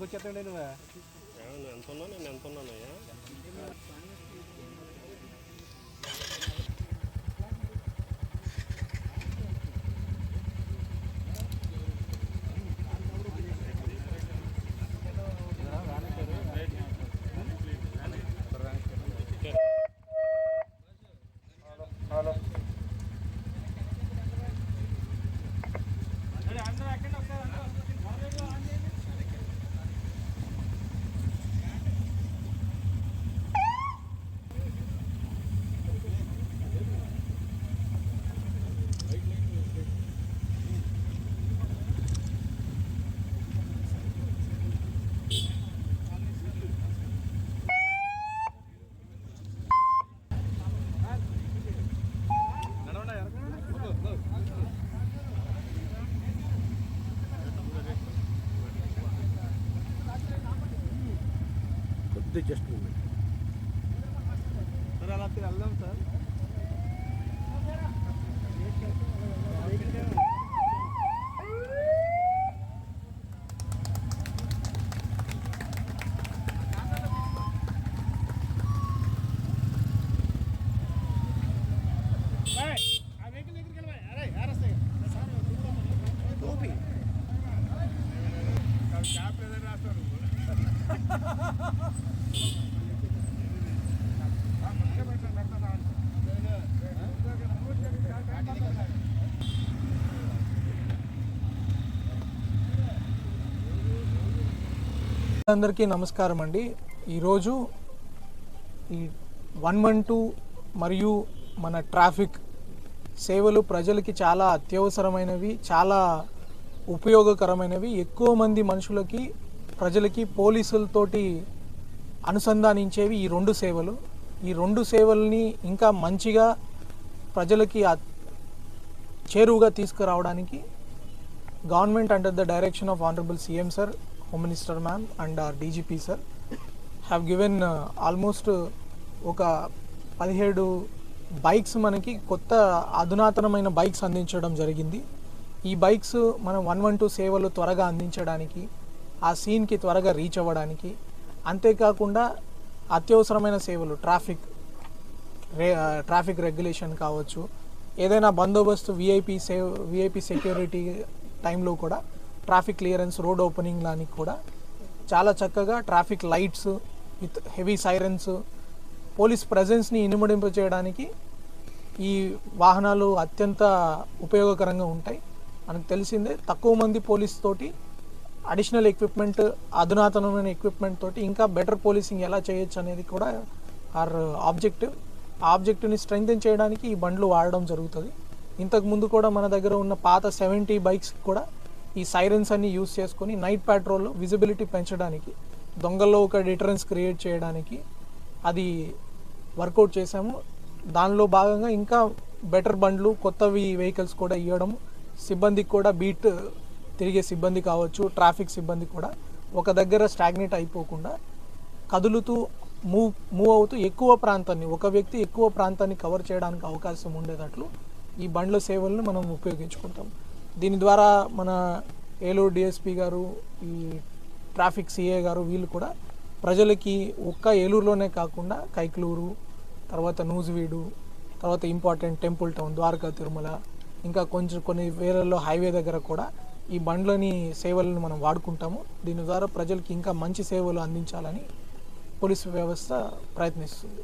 వచ్చేస్తాడే నువ్వు ఎంత ఉన్నా నేను ఎంత ఉన్నానయ్యా జస్ట్ సార్ అలా వెళ్దాం సార్ అందరికీ నమస్కారం అండి. ఈరోజు ఈ 112 మరియు మన ట్రాఫిక్ సేవలు ప్రజలకి చాలా అత్యవసరమైనవి, చాలా ఉపయోగకరమైనవి. ఎక్కువ మంది మనుషులకి ప్రజలకి పోలీసులతోటి అనుసంధానించేవి ఈ రెండు సేవలు. ఈ రెండు సేవల్ని ఇంకా మంచిగా ప్రజలకి చేరువుగా తీసుకురావడానికి government under the direction of honourable CM sir, Home Minister ma'am and our DGP sir have given almost ఒక 17 బైక్స్ మనకి కొత్త అధునాతనమైన బైక్స్ అందించడం జరిగింది. ఈ బైక్స్ మనం 112 సేవలు త్వరగా అందించడానికి, ఆ సీన్కి త్వరగా రీచ్ అవ్వడానికి, అంతేకాకుండా అత్యవసరమైన సేవలు ట్రాఫిక్ రెగ్యులేషన్ కావచ్చు, ఏదైనా బందోబస్తు విఐపి సెక్యూరిటీ టైంలో కూడా ట్రాఫిక్ క్లియరెన్స్, రోడ్ ఓపెనింగ్ లానికి కూడా చాలా చక్కగా traffic lights with heavy sirens, police ప్రజెన్స్ని ఇనుమడింప చేయడానికి ఈ వాహనాలు అత్యంత ఉపయోగకరంగా ఉంటాయి. మనకు తెలిసిందే, తక్కువ మంది పోలీస్ తోటి అడిషనల్ ఎక్విప్మెంట్, అధునాతనమైన ఎక్విప్మెంట్ తోటి ఇంకా బెటర్ పోలీసింగ్ ఎలా చేయొచ్చు అనేది కూడా ఆర్ ఆబ్జెక్టివ్. ఆ ఆబ్జెక్టివ్ని స్ట్రెంగ్థెన్ చేయడానికి ఈ బండ్లు వాడడం జరుగుతుంది. ఇంతకుముందు కూడా మన దగ్గర ఉన్న పాత 70 బైక్స్ కూడా ఈ సైరన్స్ అన్ని యూస్ చేసుకొని నైట్ పెట్రోల్ విజిబిలిటీ పెంచడానికి, దొంగల్లో ఒక డిటరెన్స్ క్రియేట్ చేయడానికి అది వర్కౌట్ చేసాము. దానిలో భాగంగా ఇంకా బెటర్ బండ్లు, కొత్తవి వెహికల్స్ కూడా ఇవ్వడం, సిబ్బందికి కూడా బీట్ తిరిగే సిబ్బంది కావచ్చు, ట్రాఫిక్ సిబ్బంది కూడా ఒక దగ్గర స్టాగ్నేట్ అయిపోకుండా కదులుతూ మూవ్ అవుతూ ఎక్కువ ప్రాంతాన్ని, ఒక వ్యక్తి ఎక్కువ ప్రాంతాన్ని కవర్ చేయడానికి అవకాశం ఉండేటట్లు ఈ బండ్ల సేవలను మనం ఉపయోగించుకుంటాం. దీని ద్వారా మన ఏలూరు డిఎస్పీ గారు, ఈ ట్రాఫిక్ సిఏ గారు వీళ్ళు కూడా ప్రజలకి ఒక్క ఏలూరులోనే కాకుండా కైక్లూరు, తర్వాత నూజివీడు, తర్వాత important temple town Dwaraka, Tirumala, ఇంకా కొన్ని వేరేల్లో హైవే దగ్గర కూడా ఈ బండ్లని సేవలను మనం వాడుకుంటాము. దీని ద్వారా ప్రజలకి ఇంకా మంచి సేవలు అందించాలని పోలీసు వ్యవస్థ ప్రయత్నిస్తుంది.